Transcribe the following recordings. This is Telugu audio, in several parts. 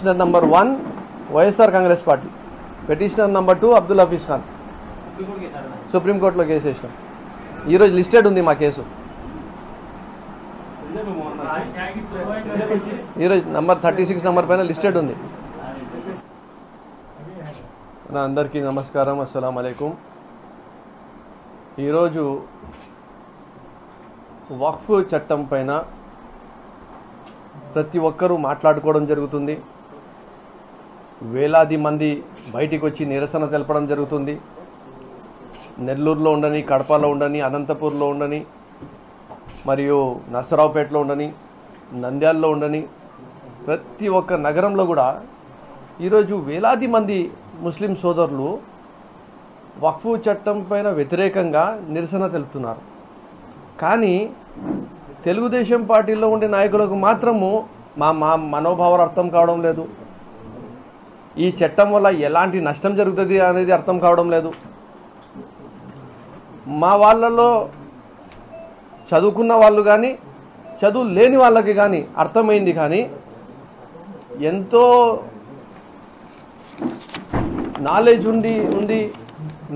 Petitioner number 1 YSR Congress Party. Petitioner number 2 Abdul Hafiz Khan. Supreme కోర్టులో కేసు వేసినాం. ఈరోజు లిస్టెడ్ ఉంది మా కేసు. ఈరోజు నంబర్ 36 నంబర్ పైన లిస్టెడ్ ఉంది. అందరికీ నమస్కారం, అస్సలాం అలైకుం. ఈరోజు వక్ఫ్ చట్టం పైన ప్రతి ఒక్కరూ మాట్లాడుకోవడం జరుగుతుంది. వేలాది మంది బయటికి వచ్చి నిరసన తెలపడం జరుగుతుంది. నెల్లూరులో ఉండని, కడపలో ఉండని, అనంతపూర్లో ఉండని, మరియు నర్సరావుపేటలో ఉండని, నంద్యాలలో ఉండని, ప్రతి ఒక్క నగరంలో కూడా ఈరోజు వేలాది మంది ముస్లిం సోదరులు వక్ఫ్ చట్టం పైన వ్యతిరేకంగా నిరసన తెలుపుతున్నారు. కానీ తెలుగుదేశం పార్టీలో ఉండే నాయకులకు మాత్రము మా మనోభావాలు అర్థం కావడం లేదు. ఈ చట్టం వల్ల ఎలాంటి నష్టం జరుగుతుంది అనేది అర్థం కావడం లేదు. మా వాళ్ళలో చదువుకున్న వాళ్ళు కానీ చదువు లేని వాళ్ళకి కానీ అర్థమైంది. కానీ ఎంతో నాలెడ్జ్ ఉంది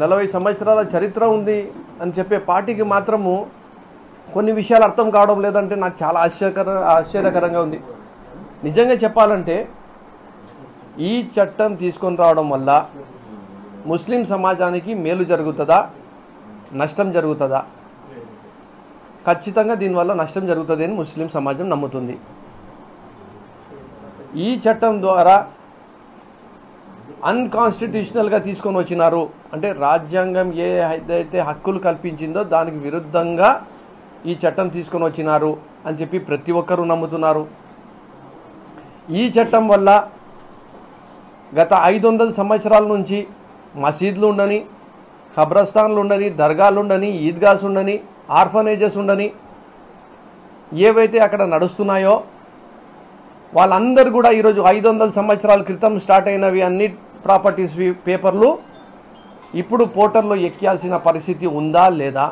40 సంవత్సరాల చరిత్ర ఉంది అని చెప్పే పార్టీకి మాత్రము కొన్ని విషయాలు అర్థం కావడం లేదంటే నాకు చాలా ఆశ్చర్యకరంగా ఉంది. నిజంగా చెప్పాలంటే ఈ చట్టం తీసుకొని రావడం వల్ల ముస్లిం సమాజానికి మేలు జరుగుతుందా, నష్టం జరుగుతుందా? ఖచ్చితంగా దీనివల్ల నష్టం జరుగుతుంది అని ముస్లిం సమాజం నమ్ముతుంది. ఈ చట్టం ద్వారా అన్కాన్స్టిట్యూషనల్గా తీసుకొని వచ్చినారు అంటే రాజ్యాంగం ఏదైతే హక్కులు కల్పించిందో దానికి విరుద్ధంగా ఈ చట్టం తీసుకొని వచ్చినారు అని చెప్పి ప్రతి ఒక్కరూ నమ్ముతున్నారు. ఈ చట్టం వల్ల గత 500 సంవత్సరాల నుంచి మసీద్లు ఉండని, ఖబ్రస్థాన్లు ఉండని, దర్గాలు ఉండని, ఈద్గాస్ ఉండని, ఆర్ఫనేజెస్ ఉండని, ఏవైతే అక్కడ నడుస్తున్నాయో వాళ్ళందరూ కూడా ఈరోజు 500 సంవత్సరాల క్రితం స్టార్ట్ అయినవి అన్ని ప్రాపర్టీస్ పేపర్లు ఇప్పుడు పోర్టల్లో ఎక్కాల్సిన పరిస్థితి ఉందా లేదా?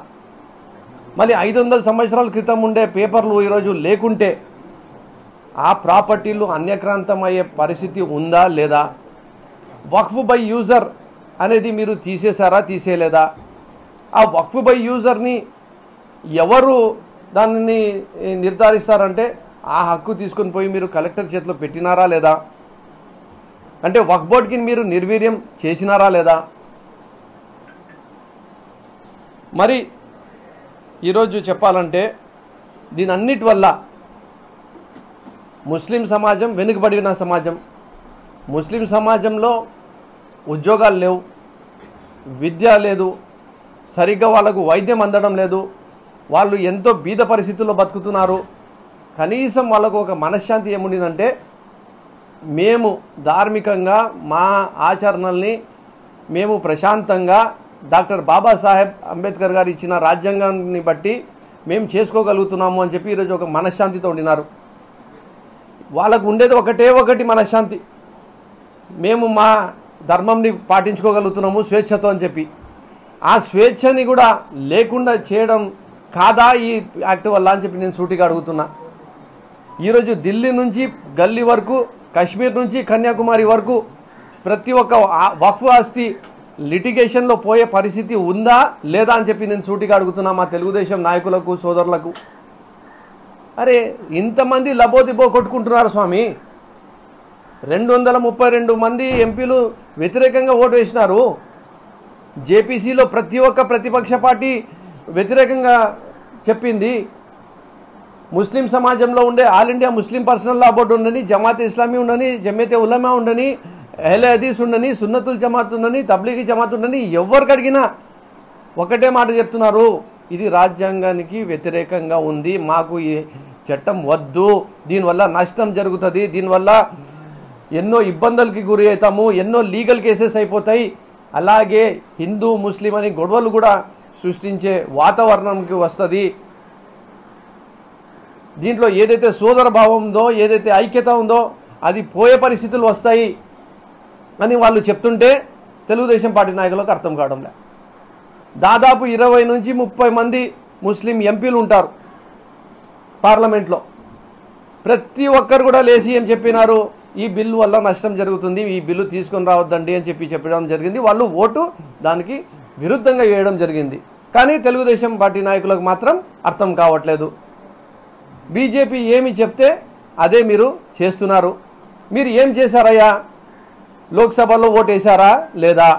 మళ్ళీ 500 సంవత్సరాల క్రితం ఉండే పేపర్లు ఈరోజు లేకుంటే ఆ ప్రాపర్టీలు అన్యక్రాంతమయ్యే పరిస్థితి ఉందా లేదా? వక్ఫ్ బై యూజర్ అనేది మీరు తీసేశారా, తీసేయలేదా? ఆ వక్ఫ్ బై యూజర్ని ఎవరు దానిని నిర్ధారిస్తారంటే ఆ హక్కు తీసుకుని పోయి మీరు కలెక్టర్ చేతిలో పెట్టినారా లేదా? అంటే వక్ఫ్ బోర్డ్కి మీరు నిర్వీర్యం చేసినారా లేదా? మరి ఈరోజు చెప్పాలంటే దీని అన్నిటి వల్ల ముస్లిం సమాజం వెనుకబడిన సమాజం. ముస్లిం సమాజంలో ఉద్యోగాలు లేవు, విద్య లేదు, సరిగ్గా వాళ్ళకు వైద్యం అందడం లేదు, వాళ్ళు ఎంతో బీద పరిస్థితుల్లో బతుకుతున్నారు. కనీసం వాళ్ళకు ఒక మనశ్శాంతి ఏముండిందంటే మేము ధార్మికంగా మా ఆచరణల్ని మేము ప్రశాంతంగా డాక్టర్ బాబాసాహెబ్ అంబేద్కర్ గారు ఇచ్చిన రాజ్యాంగాన్ని బట్టి మేము చేసుకోగలుగుతున్నాము అని చెప్పి ఈరోజు ఒక మనశ్శాంతితో ఉండినారు. వాళ్ళకు ఉండేది ఒకటి మనశ్శాంతి, మేము మా ధర్మంని పాటించుకోగలుగుతున్నాము స్వేచ్ఛతో అని చెప్పి. ఆ స్వేచ్ఛని కూడా లేకుండా చేయడం కాదా ఈ యాక్ట్ వల్ల అని చెప్పి నేను సూటిగా అడుగుతున్నా. ఈరోజు ఢిల్లీ నుంచి గల్లీ వరకు, కాశ్మీర్ నుంచి కన్యాకుమారి వరకు ప్రతి ఒక్క వక్ఫ్ ఆస్తి లిటిగేషన్లో పోయే పరిస్థితి ఉందా లేదా అని చెప్పి నేను సూటిగా అడుగుతున్నా మా తెలుగుదేశం నాయకులకు, సోదరులకు. అరే ఇంతమంది లబోదిబో కొట్టుకుంటున్నారు స్వామి. 232 మంది ఎంపీలు వ్యతిరేకంగా ఓటు వేసినారు. జేపీసీలో ప్రతి ఒక్క ప్రతిపక్ష పార్టీ వ్యతిరేకంగా చెప్పింది. ముస్లిం సమాజంలో ఉండే ఆల్ ఇండియా ముస్లిం పర్సనల్ లా బోర్డు ఉండని, జమాత్ ఇస్లామీ ఉండని, జమీయతే ఉలమా ఉండని, అహ్లే హదీస్ ఉండని, సున్నతుల్ జమాత్ ఉండని, తబ్లీగీ జమాత్ ఉండని, ఎవరికి అడిగినా ఒకటే మాట చెప్తున్నారు, ఇది రాజ్యాంగానికి వ్యతిరేకంగా ఉంది, మాకు ఈ చట్టం వద్దు, దీనివల్ల నష్టం జరుగుతుంది, దీనివల్ల ఎన్నో ఇబ్బందులకి గురి అవుతాము, ఎన్నో లీగల్ కేసెస్ అయిపోతాయి, అలాగే హిందూ ముస్లిం అని గొడవలు కూడా సృష్టించే వాతావరణంకి వస్తుంది, దీంట్లో ఏదైతే సోదర భావం ఉందో, ఏదైతే ఐక్యత ఉందో అది పోయే పరిస్థితులు వస్తాయి అని వాళ్ళు చెప్తుంటే తెలుగుదేశం పార్టీ నాయకులకు అర్థం కావడం లేదు. దాదాపు 20 నుంచి 30 మంది ముస్లిం ఎంపీలు ఉంటారు పార్లమెంట్లో. ప్రతి ఒక్కరు కూడా లేచి ఏం చెప్పినారు, ఈ బిల్లు వల్ల నష్టం జరుగుతుంది, ఈ బిల్లు తీసుకొని రావద్దండి అని చెప్పడం జరిగింది. వాళ్ళు ఓటు దానికి విరుద్ధంగా వేయడం జరిగింది. కానీ తెలుగుదేశం పార్టీ నాయకులకు మాత్రం అర్థం కావట్లేదు. బీజేపీ ఏమి చెప్తే అదే మీరు చేస్తున్నారు. మీరు ఏం చేశారయ్యా? లోక్సభలో ఓటేశారా లేదా?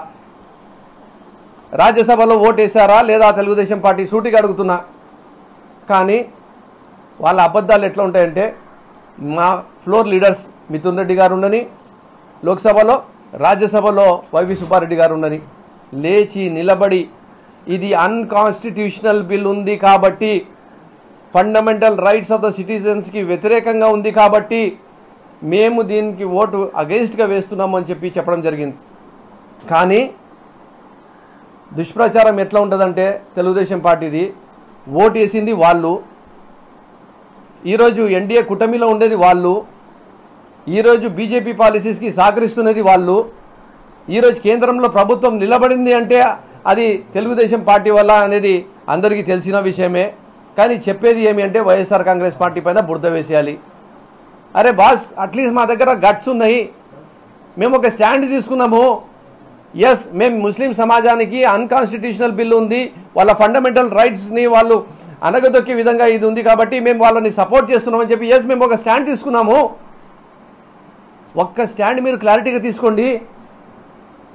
రాజ్యసభలో ఓటేశారా లేదా? తెలుగుదేశం పార్టీ సూటిగా అడుగుతున్నా. కానీ వాళ్ళ అబద్ధాలు ఎట్లా ఉంటాయంటే, మా ఫ్లోర్ లీడర్స్ మిథున్ రెడ్డి గారు ఉండని లోక్సభలో, రాజ్యసభలో వైవి సుబ్బారెడ్డి గారు ఉండని లేచి నిలబడి ఇది అన్కాన్స్టిట్యూషనల్ బిల్ ఉంది కాబట్టి, ఫండమెంటల్ రైట్స్ ఆఫ్ ద సిటిజన్స్కి వ్యతిరేకంగా ఉంది కాబట్టి మేము దీనికి ఓటు అగెయిన్స్ట్గా వేస్తున్నాము అని చెప్పడం జరిగింది. కానీ దుష్ప్రచారం ఎట్లా ఉంటుందంటే, తెలుగుదేశం పార్టీది ఓటు వేసింది వాళ్ళు, ఈరోజు ఎన్డీఏ కూటమిలో ఉండేది వాళ్ళు, ఈరోజు బీజేపీ పాలసీస్కి సహకరిస్తున్నది వాళ్ళు, ఈరోజు కేంద్రంలో ప్రభుత్వం నిలబడింది అంటే అది తెలుగుదేశం పార్టీ వల్ల అనేది అందరికీ తెలిసిన విషయమే. కానీ చెప్పేది ఏమి అంటే వైఎస్ఆర్ కాంగ్రెస్ పార్టీ పైన బురద వేసేయాలి. అరే బాస్, అట్లీస్ట్ మా దగ్గర గట్స్ ఉన్నాయి, మేము ఒక స్టాండ్ తీసుకున్నాము. ఎస్, మేము ముస్లిం సమాజానికి అన్కాన్స్టిట్యూషనల్ బిల్లు ఉంది, వాళ్ళ ఫండమెంటల్ రైట్స్ని వాళ్ళు అనగదొక్కే విధంగా ఇది ఉంది కాబట్టి మేము వాళ్ళని సపోర్ట్ చేస్తున్నామని చెప్పి ఎస్ మేము ఒక స్టాండ్ తీసుకున్నాము. ఒక్క స్టాండ్ మీరు క్లారిటీగా తీసుకోండి.